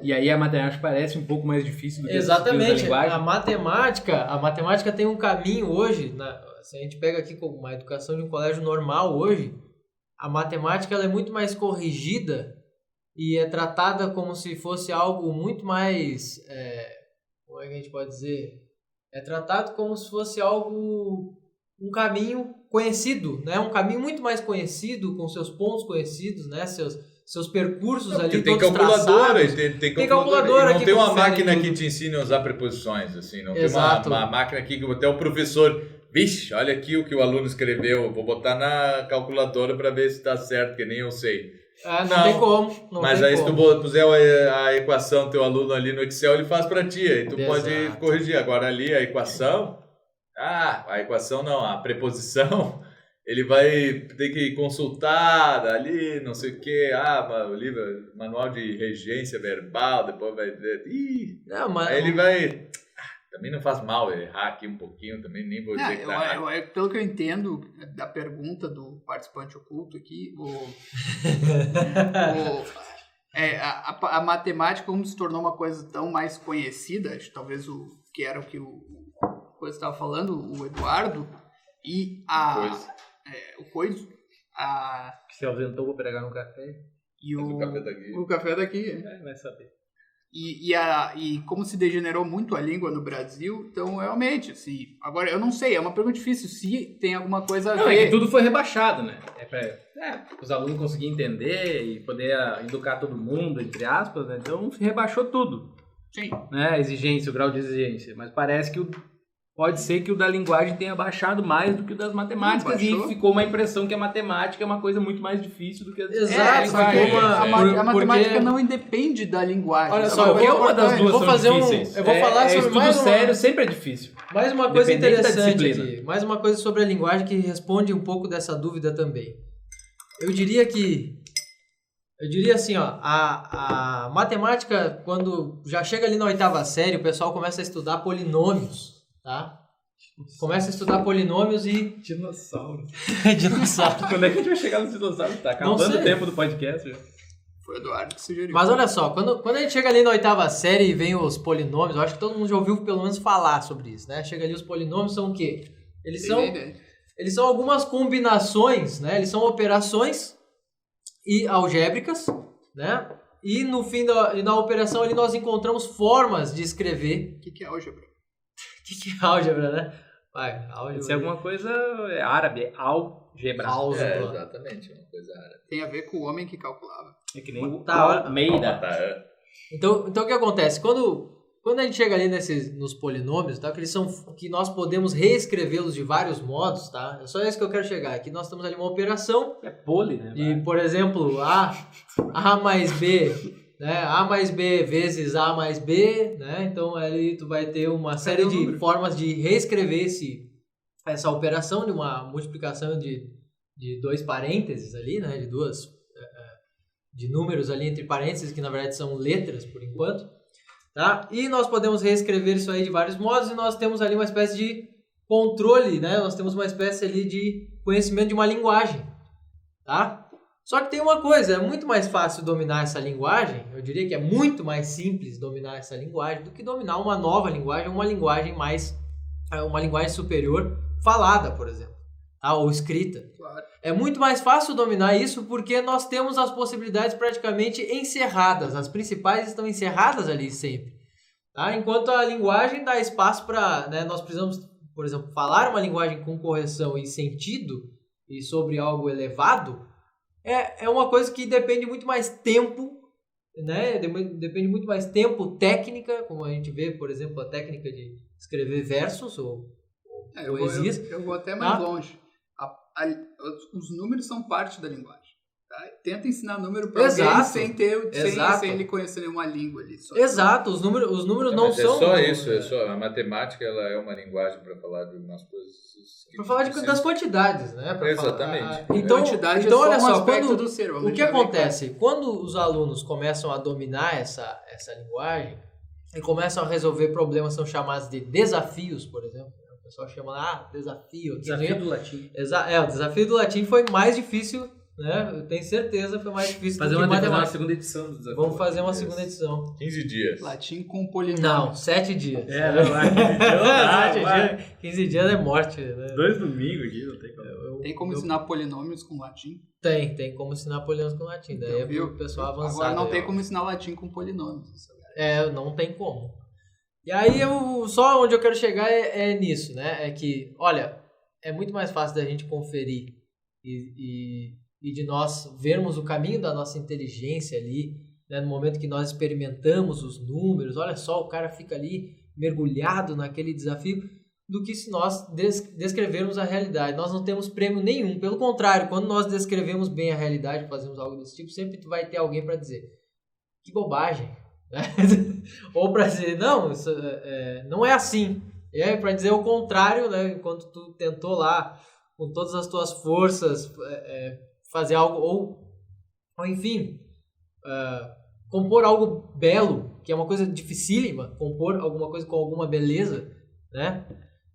E aí a matemática parece um pouco mais difícil do que exatamente. As linguagem. A matemática tem um caminho hoje, se a gente pega aqui como uma educação de um colégio normal hoje, a matemática ela é muito mais corrigida e é tratada como se fosse algo muito mais, como é que a gente pode dizer? É tratado como se fosse um caminho conhecido, né? Um caminho muito mais conhecido, com seus pontos conhecidos, né? Seus percursos ali tem todos calculadora, traçados. tem calculadora. E não tem uma máquina tudo. que te ensine a usar preposições, assim. Não Exato. Tem uma máquina aqui que até o professor... Vixe, olha aqui o que o aluno escreveu. Vou botar na calculadora para ver se está certo, que nem eu sei. Não tem como. Mas aí se tu puser a equação do teu aluno ali no Excel, ele faz para ti. Aí tu pode corrigir. Agora ali a equação... a equação não, a preposição... Ele vai ter que consultar ali, não sei o que, o livro, manual de regência verbal, depois vai dizer, aí ele vai... Também não faz mal errar aqui um pouquinho, também nem vou dizer que tá errado. Pelo que eu entendo da pergunta do participante oculto aqui, a matemática, como se tornou uma coisa tão mais conhecida, acho, talvez o coisa estava falando, o Eduardo, e o Coiso, que se ausentou para pegar um café. E o café daqui. O café daqui. Vai saber. E como se degenerou muito a língua no Brasil, então realmente, assim, agora eu não sei, é uma pergunta difícil, se tem alguma coisa a ver. É que tudo foi rebaixado, né? Os alunos conseguirem entender e poder educar todo mundo, entre aspas, né? Então rebaixou tudo. Sim. Né? A exigência, o grau de exigência. Mas parece que pode ser que o da linguagem tenha baixado mais do que o das matemáticas, e ficou uma impressão que a matemática é uma coisa muito mais difícil do que Exato, a matemática não independe da linguagem. Olha só, uma das duas são difíceis. Eu vou falar sobre estudo mais sério sempre é difícil. Mais uma coisa interessante aqui, mais uma coisa sobre a linguagem que responde um pouco dessa dúvida também. Eu diria assim, ó, a matemática, quando já chega ali na 8ª série, o pessoal começa a estudar polinômios, tá? Começa a estudar polinômios e... Dinossauro. Dinossauro. Quando é que a gente vai chegar nos dinossauros? Tá acabando o tempo do podcast já. Foi o Eduardo que sugeriu. Mas olha só, quando a gente chega ali na 8ª série e vem os polinômios, eu acho que todo mundo já ouviu pelo menos falar sobre isso, né? Chega ali, os polinômios são o quê? Eles são algumas combinações, né? Eles são operações e algébricas, né? E no fim da operação ali nós encontramos formas de escrever. O que é álgebra? O que é álgebra, né? Vai, álgebra. Se é alguma coisa árabe, álgebra. Exatamente, uma coisa árabe. Tem a ver com o homem que calculava. É que nem o Almeida. Então o que acontece? Quando a gente chega ali nos polinômios, tá? Que nós podemos reescrevê-los de vários modos, tá? É só isso que eu quero chegar. Aqui nós temos ali uma operação. É poli, né? E, por exemplo, A mais B, né? A mais B vezes A mais B, né? Então ali tu vai ter uma série de formas de reescrever essa operação de uma multiplicação de 2 parênteses ali, né? De números ali entre parênteses, que na verdade são letras por enquanto. Tá? E nós podemos reescrever isso aí de vários modos, e nós temos ali uma espécie de controle, né? Nós temos uma espécie ali de conhecimento de uma linguagem, tá? Só que tem uma coisa, é muito mais fácil dominar essa linguagem, eu diria que é muito mais simples dominar essa linguagem do que dominar uma nova linguagem, uma linguagem superior falada, por exemplo, tá? Ou escrita. Claro. É muito mais fácil dominar isso porque nós temos as possibilidades praticamente encerradas. As principais estão encerradas ali sempre. Tá? Enquanto a linguagem dá espaço para... Né, nós precisamos, por exemplo, falar uma linguagem com correção e sentido e sobre algo elevado. É uma coisa que depende muito mais tempo, né? Depende muito mais tempo, técnica, como a gente vê, por exemplo, a técnica de escrever versos ou poesias. Eu vou até mais longe. Os números são parte da linguagem. Tá? Tenta ensinar número para alguém sem ele conhecer nenhuma língua ali. Exato, os números não são... A matemática ela é uma linguagem para falar de umas coisas... Para falar das quantidades, né? Exatamente. Então olha só, o que acontece? Quando os alunos começam a dominar essa linguagem e começam a resolver problemas que são chamados de desafios, por exemplo, o pessoal chama desafio. Desafio do latim. O desafio do latim foi mais difícil, né? Eu tenho certeza que foi mais difícil do que matemática. Uma segunda edição do desafio. Vamos fazer uma segunda edição. 15 dias. Latim com polinômio. Não, 7 dias. 15 dias é morte. Né? 2 domingos aqui, não tem como. Tem como ensinar polinômios com latim? Tem como ensinar polinômios com latim. Daí é o pessoal avançado. Agora não tem como ensinar latim com polinômios. Não tem como. E aí, só onde eu quero chegar é nisso, né? É que, olha, é muito mais fácil da gente conferir e de nós vermos o caminho da nossa inteligência ali, né? No momento que nós experimentamos os números, olha só, o cara fica ali mergulhado naquele desafio, do que se nós descrevermos a realidade. Nós não temos prêmio nenhum. Pelo contrário, quando nós descrevemos bem a realidade, fazemos algo desse tipo, sempre vai ter alguém para dizer, que bobagem. Ou para dizer, não, isso não é assim. E aí para dizer o contrário, né? Enquanto tu tentou lá com todas as tuas forças fazer algo ou enfim compor algo belo, que é uma coisa dificílima, compor alguma coisa com alguma beleza, né?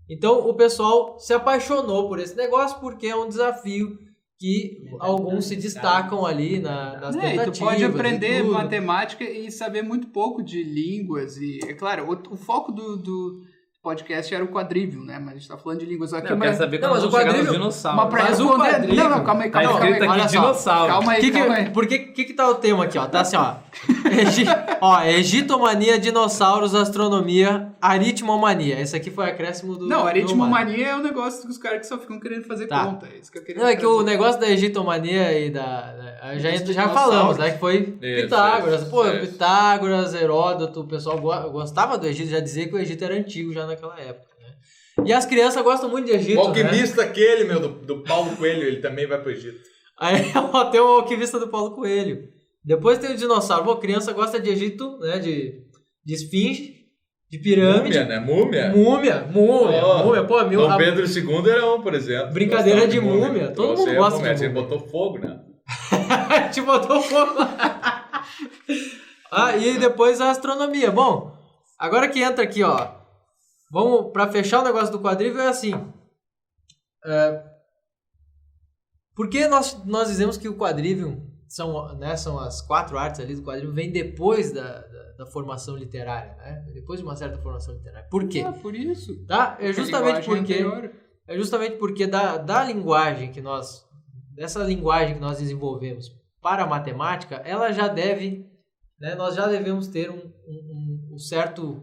Então o pessoal se apaixonou por esse negócio porque é um desafio que alguns se destacam ali nas tentativas. Tu pode aprender e tudo. matemática e saber muito pouco de línguas. E, é claro, o foco do podcast era o quadrívio, né? Mas a gente tá falando de línguas aqui. Eu quero saber Não, quando mas vão o chegar nos quadrívio- dinossauros. Mas pra Mas o responder... quadrívio- Não, calma aí. Tá escrito aqui olha só. dinossauro. Calma aí, calma aí. Por que tá o tema aqui, ó? Tá assim, ó. Egitomania, dinossauros, astronomia, aritmomania. Esse aqui foi o acréscimo do... Não, do aritmomania é um negócio dos caras que só ficam querendo fazer Tá. conta. É isso que eu queria Não, é que trazer. o negócio da egitomania e já Dos falamos, dinossauros. né? Que foi Isso, Pitágoras. isso, Pô, isso. Pitágoras, Heródoto, o pessoal gostava do Egito, já dizia que o Egito era antigo já naquela época, né? E as crianças gostam muito de Egito, O alquimista né? aquele, meu, do Paulo Coelho, ele também vai pro Egito. Aí ó, tem o alquimista do Paulo Coelho. Depois tem o dinossauro. Pô, criança gosta de Egito, né? De esfinge, de pirâmide. Múmia, né? Múmia. Múmia. Pô, Dom Pedro II era um, por exemplo. Brincadeira Gostava de múmia. Todo Trouxe mundo a gosta de múmia. Você múmia. botou fogo, né? Te botou fogo. E depois a astronomia. Bom, agora que entra aqui, ó. Vamos, pra fechar o negócio do quadrívio, é assim. Por que nós dizemos que o quadrívio são as 4 artes ali do quadrívio, vem depois da formação literária, né? Depois de uma certa formação literária. Por quê? Por isso. Tá? É justamente A linguagem porque da linguagem que dessa linguagem que nós desenvolvemos para a matemática, ela já deve, né, nós já devemos ter um certo,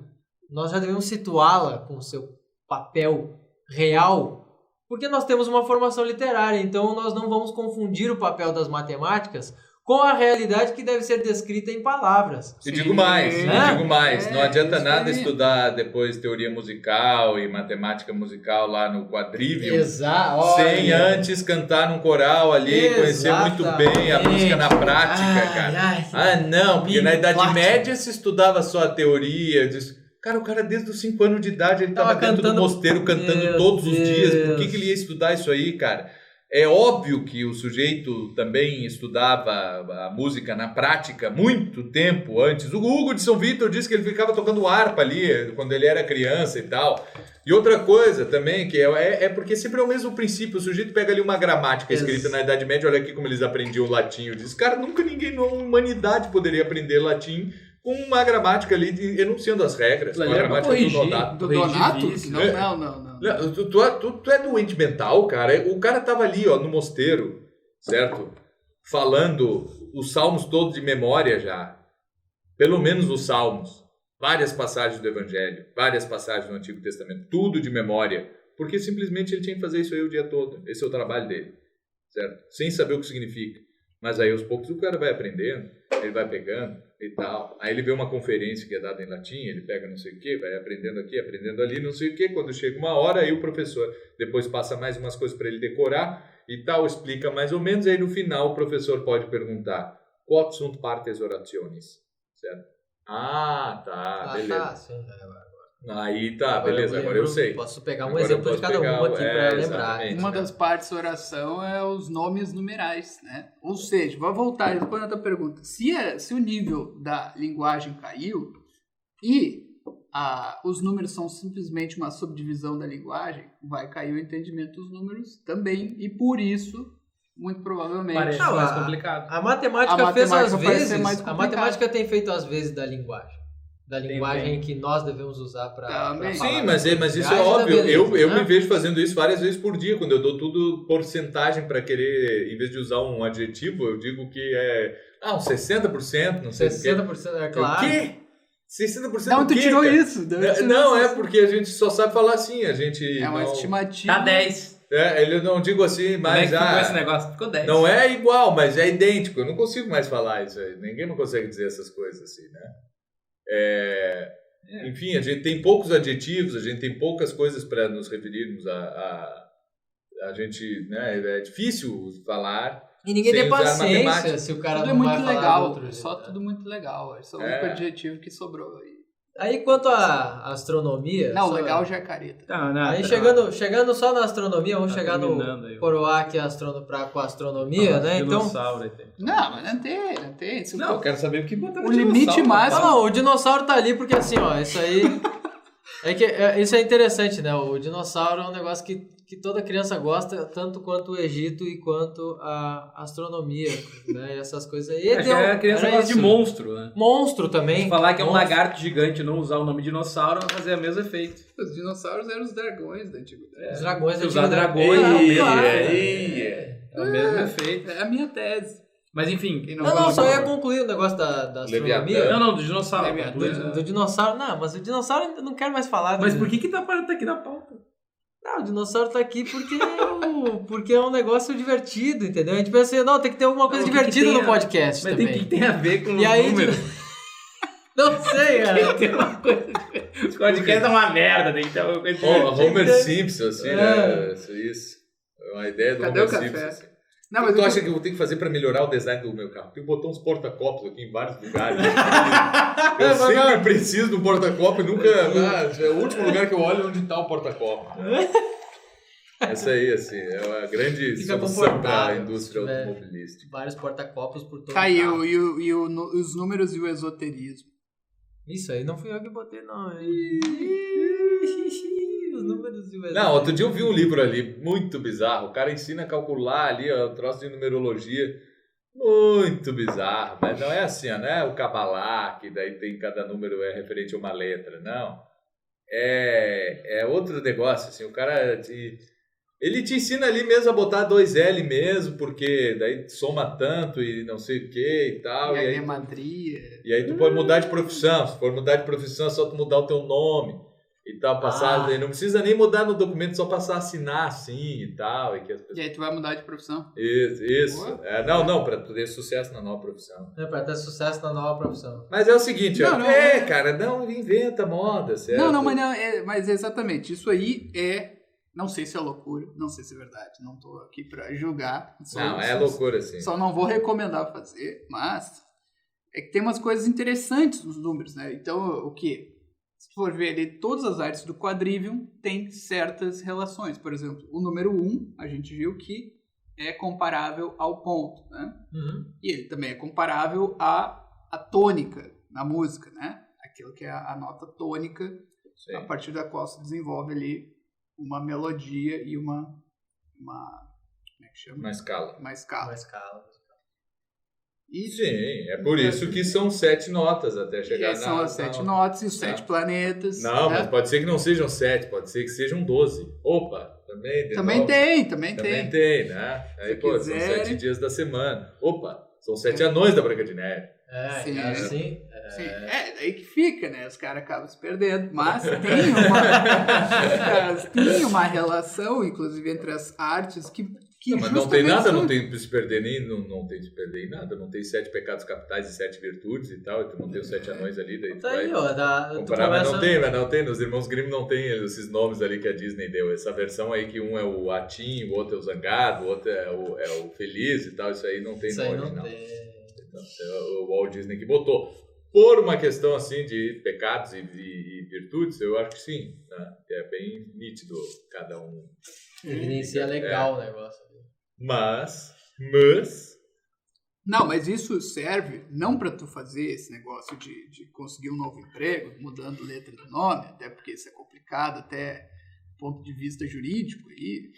nós já devemos situá-la com o seu papel real, porque nós temos uma formação literária, então nós não vamos confundir o papel das matemáticas com a realidade que deve ser descrita em palavras. E digo mais, Né? não adianta isso nada aí. estudar depois teoria musical e matemática musical lá no quadrívio, Exato. sem antes cantar num coral ali, conhecer muito bem a música na prática, cara. Não, porque na Idade Platina. Média se estudava só a teoria. Cara, o cara desde os 5 anos de idade ele Tava estava dentro do cantando- mosteiro cantando Meu todos os dias. Por Deus. que ele ia estudar isso aí, cara? É óbvio que o sujeito também estudava a música na prática muito tempo antes. O Hugo de São Vítor disse que ele ficava tocando harpa ali quando ele era criança e tal. E outra coisa também, que é porque sempre é o mesmo princípio. O sujeito pega ali uma gramática escrita na Idade Média, olha aqui como eles aprendiam latim. Eu disse, cara, nunca ninguém na humanidade poderia aprender latim com uma gramática ali enunciando as regras. Com a Ali era pra gramática do corrigir. Donato. Do Corrigir Donato? vício. Não. Não, tu é doente mental, cara. O cara tava ali, ó, no mosteiro, certo? Falando os salmos todos de memória já. Pelo menos os salmos. Várias passagens do Evangelho, várias passagens do Antigo Testamento, tudo de memória. Porque simplesmente ele tinha que fazer isso aí o dia todo. Esse é o trabalho dele, certo? Sem saber o que significa. Mas aí aos poucos o cara vai aprendendo, ele vai pegando e tal. Aí ele vê uma conferência que é dada em latim, ele pega não sei o que, vai aprendendo aqui, aprendendo ali, não sei o que. Quando chega uma hora, aí o professor depois passa mais umas coisas para ele decorar e tal, explica mais ou menos. Aí no final o professor pode perguntar: quod sunt partes orationis? Certo? Tá, beleza. Sim, Aí tá, beleza, agora eu sei. Posso pegar um Agora eu exemplo de posso cada pegar uma aqui para lembrar. exatamente. Uma das partes da oração é os nomes numerais, né? Ou seja, vai voltar, respondendo a tua pergunta. Se o nível da linguagem caiu e os números são simplesmente uma subdivisão da linguagem, vai cair o entendimento dos números também. E por isso, muito provavelmente... Parece Não, mais complicado. A matemática A fez matemática às parece vezes. ser mais A complicado. matemática tem feito às vezes da linguagem. Da Tem linguagem feito. que nós devemos usar para Também. falar. Sim, mas isso é Reais da óbvio. beleza, Eu né? me vejo fazendo isso várias vezes por dia, quando eu dou tudo porcentagem para querer, em vez de usar um adjetivo, eu digo que é uns 60%, não sei o quê. 60%, é claro. O quê? 60% Não, do tu quê, tirou cara? isso. Não, é porque a gente só sabe falar assim, a gente É uma não... estimativa. Tá 10. Eu não digo assim, Como é mas que ficou esse negócio? Ficou 10. não é igual, mas é idêntico. Eu não consigo mais falar isso aí. Ninguém não consegue dizer essas coisas assim, né? Enfim, a gente tem poucos adjetivos, a gente tem poucas coisas para nos referirmos a gente, né? É difícil falar. E ninguém sem tem usar paciência matemática. se o cara Tudo é não vai muito falar legal. do outro É jeito, só né? tudo muito legal. Esse é o É. único adjetivo que sobrou aí. Aí, quanto à astronomia... Não, só- legal já é careta. Aí, chegando só na astronomia, vamos chegar no coroar aqui com a astronomia, né? Então... Dinossauro aí tem. Não, mas não tem. Isso Não, eu quero saber o que botar no O limite dinossauro. máximo- Não, o dinossauro tá ali porque assim, ó, isso aí... isso é interessante, né? O dinossauro é um negócio que toda criança gosta, tanto quanto o Egito e quanto a astronomia, né? E essas coisas aí. Acho que a criança era gosta de isso. monstro, né? Monstro também. Falar que é um Monstro. lagarto gigante e não usar o nome dinossauro vai fazer o mesmo efeito. Os dinossauros eram os dragões da antiguidade. Os dragões Se usar antiguamente. dragões, Claro, é o mesmo efeito. É a minha tese. Mas enfim. Quem Não, gosta- só ia concluir o negócio da astronomia. Leviatã. Não, do dinossauro. Do dinossauro. Não, mas o dinossauro eu não quero mais falar. Mas do- por que tá parado aqui na pauta? Não, o dinossauro tá aqui porque é um negócio divertido, entendeu? A gente pensa assim, não, tem que ter alguma coisa Não, o que divertida tem no podcast Mas também. tem a ver com E os aí, números. Não sei, cara. Tem uma coisa. Os podcasts é uma merda, tem que ter uma coisa. Homer Simpson, assim, né? Isso. É uma ideia do Cadê o Homer café? Simpson. Assim. Não, O mas que tu eu- acha que eu tenho que fazer pra melhorar o design do meu carro? Tem que botar uns porta-copos aqui em vários lugares. Eu sempre preciso de um porta-copo e nunca... é o último lugar que eu olho é onde tá o porta-copo. Essa aí, assim, é uma grande Fica solução para a confortável, indústria se tiver automobilística. vários porta-copos por todo Caiu carro. os números e o esoterismo. Isso aí não fui eu que botei, não. Os números e o Não, outro dia eu vi um livro ali, muito bizarro. O cara ensina a calcular ali, ó, um troço de numerologia. Muito bizarro, mas não é assim, ó, não é o Kabbalah, que daí tem cada número é referente a uma letra, não. É outro negócio, assim, o cara ele te ensina ali mesmo a botar 2L mesmo, porque daí soma tanto e não sei o que e tal. E a E aí, gematria. e aí tu pode mudar de profissão, se for mudar de profissão é só tu mudar o teu nome e tal, passar, não precisa nem mudar no documento, só passar a assinar assim e tal. E que as pessoas... E aí tu vai mudar de profissão. Isso. Boa. Não, para tu ter sucesso na nova profissão. É pra ter sucesso na nova profissão. Mas é o seguinte, Não, ó, não, cara, não inventa moda, certo? Não, mas não, mas exatamente. Isso aí não sei se é loucura, não sei se é verdade. Não tô aqui pra julgar. Não, é loucura, sim. Só não vou recomendar fazer, mas é que tem umas coisas interessantes nos números, né? Então, o que? Se for ver ali, todas as artes do Quadrivium têm certas relações. Por exemplo, o número 1, a gente viu que é comparável ao ponto, né? Uhum. E ele também é comparável à tônica na música, né? Aquilo que é a nota tônica, Sim. a partir da qual se desenvolve ali uma melodia e uma como é que chama? Uma escala. Uma escala. Uma escala. Isso. Sim, é por isso que são 7 notas até E chegar aí são as 7 notas e os 7 planetas. Não, né? mas pode ser que não sejam 7, pode ser que sejam 12. Opa, também. de Também novo. tem. Também tem, né? Aí, Se pô, quiser. são 7 dias da semana. Opa, são 7 anões da Branca de Neve. Sim. Assim. Sim, daí que fica, né? Os caras acabam se perdendo. Mas tem uma relação, inclusive, entre as artes que Não, mas não tem justamente nada, são- não tem que se perder não tem que se perder em nada. Não tem 7 pecados capitais e 7 virtudes e tal. E tu não tem os 7 anões ali, daí tu Tá vai aí, ó. Tu comparar, mas começa... não tem. Nos Irmãos Grimm não tem esses nomes ali que a Disney deu. Essa versão aí que um é o Atim, o outro é o Zangado, o outro é o Feliz e tal. Isso aí não tem Isso no aí não original. tem. Então, é o Walt Disney que botou. Por uma questão assim de pecados e virtudes, eu acho que sim. Né? É bem nítido cada um. Evidencia legal o negócio. Mas Não, mas isso serve não para tu fazer esse negócio de conseguir um novo emprego, mudando letra do nome, até porque isso é complicado, até do ponto de vista jurídico aí.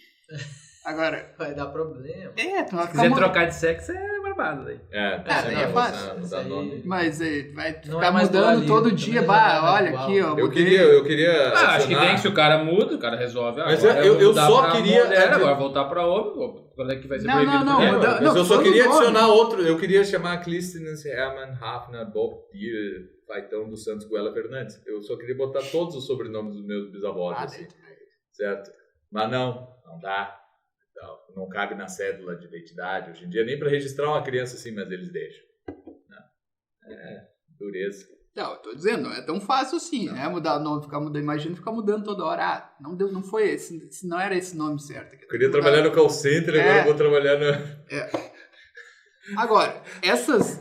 Agora, Vai dar problema. tu vai Se ficar quiser trocar de sexo, é barbado daí. daí é fácil. Mudar nome. Mas vai Não ficar é mais mudando dualismo, todo também dia, não é mais olha igual. aqui, ó. Eu mudei. queria Acho que adicionar- bem, se o cara muda, o cara resolve. Mas Agora eu vou mudar só pra queria- mulher, agora voltar pra homem. Quando é que vai ser Não, proibido? não, também? muda- Mas não, eu só todo queria nome. adicionar outro. Eu queria chamar Clístenes, Hermann, Hafner, Bob, Paitão dos Santos, Goela Fernandes. Eu só queria botar todos os sobrenomes dos meus bisavós, assim, certo? Mas não dá. Não cabe na cédula de identidade. Hoje em dia, nem para registrar uma criança assim, mas eles deixam. Dureza. Não, eu tô dizendo, não é tão fácil assim, né? Mudar o nome, ficar mudando toda hora. Não foi esse, não era esse nome certo. Eu queria trabalhar no call center, agora eu vou trabalhar no... Agora,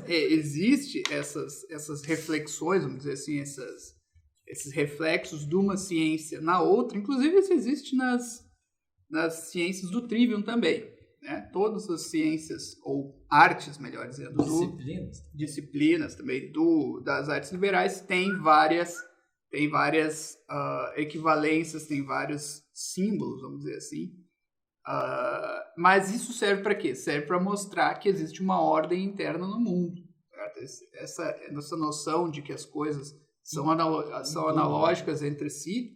existem essas reflexões, vamos dizer assim, esses reflexos de uma ciência na outra. Inclusive, isso existe nas ciências do Trivium também. Né? Todas as ciências, ou artes, melhor dizendo, disciplinas também das artes liberais têm várias equivalências, tem vários símbolos, vamos dizer assim. Mas isso serve para quê? Serve para mostrar que existe uma ordem interna no mundo. Essa noção de que as coisas são analógicas entre si,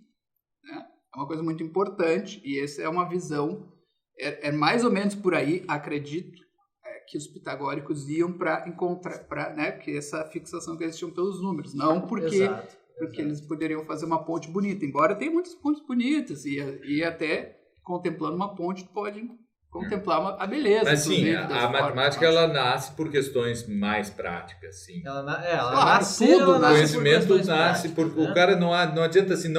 né? É uma coisa muito importante, e essa é uma visão, é mais ou menos por aí, acredito, que os pitagóricos iam para encontrar, né? Porque essa fixação que eles tinham pelos números, não porque eles poderiam fazer uma ponte bonita, embora tenha muitas pontes bonitas, e até contemplando uma ponte pode contemplar a beleza. Mas sim, a matemática ela nasce por questões mais práticas, sim. Ela nasce o conhecimento nasce porque o cara não adianta assim,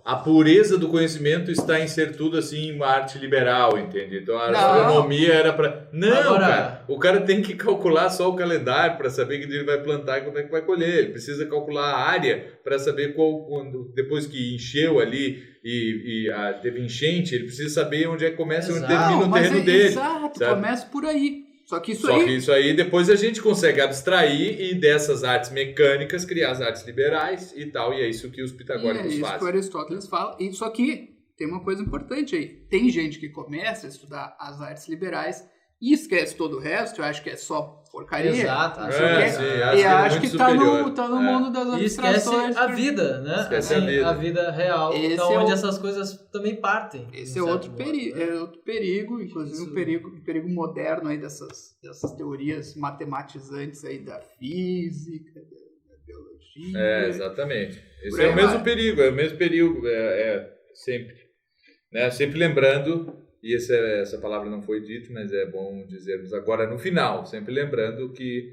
a pureza do conhecimento está em ser tudo assim uma arte liberal, entende? Então a astronomia era para cara, o cara tem que calcular só o calendário para saber que ele vai plantar e como é que vai colher. Ele precisa calcular a área para saber depois que encheu ali e teve enchente, ele precisa saber onde é que começa e onde termina o terreno dele. Exato, começa por aí. Só que isso aí depois a gente consegue abstrair e dessas artes mecânicas criar as artes liberais e tal, e é isso que os pitagóricos fazem. É isso que o Aristóteles fala. E só que tem uma coisa importante aí. Tem gente que começa a estudar as artes liberais e esquece todo o resto, eu acho que é só porcaria. Exato. Acho que tá no mundo das abstrações. E esquece a vida, né? Esquece a vida real, onde essas coisas também partem. Esse é outro perigo, inclusive um perigo moderno aí dessas teorias matematizantes aí da física, da biologia. Exatamente. Esse é o mesmo perigo, sempre. Né? Sempre lembrando... E essa palavra não foi dita, mas é bom dizermos agora no final, sempre lembrando que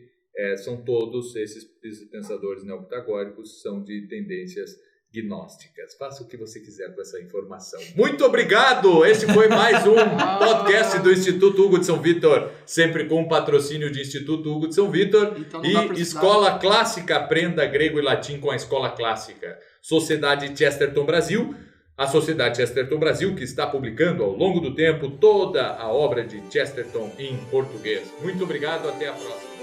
são todos esses pensadores neopitagóricos são de tendências gnósticas. Faça o que você quiser com essa informação. Muito obrigado! Esse foi mais um podcast do Instituto Hugo de São Vitor, sempre com o patrocínio de Instituto Hugo de São Vitor e Escola Clássica, aprenda grego e latim com a Escola Clássica. Sociedade Chesterton Brasil, a Sociedade Chesterton Brasil, que está publicando ao longo do tempo toda a obra de Chesterton em português. Muito obrigado, até a próxima.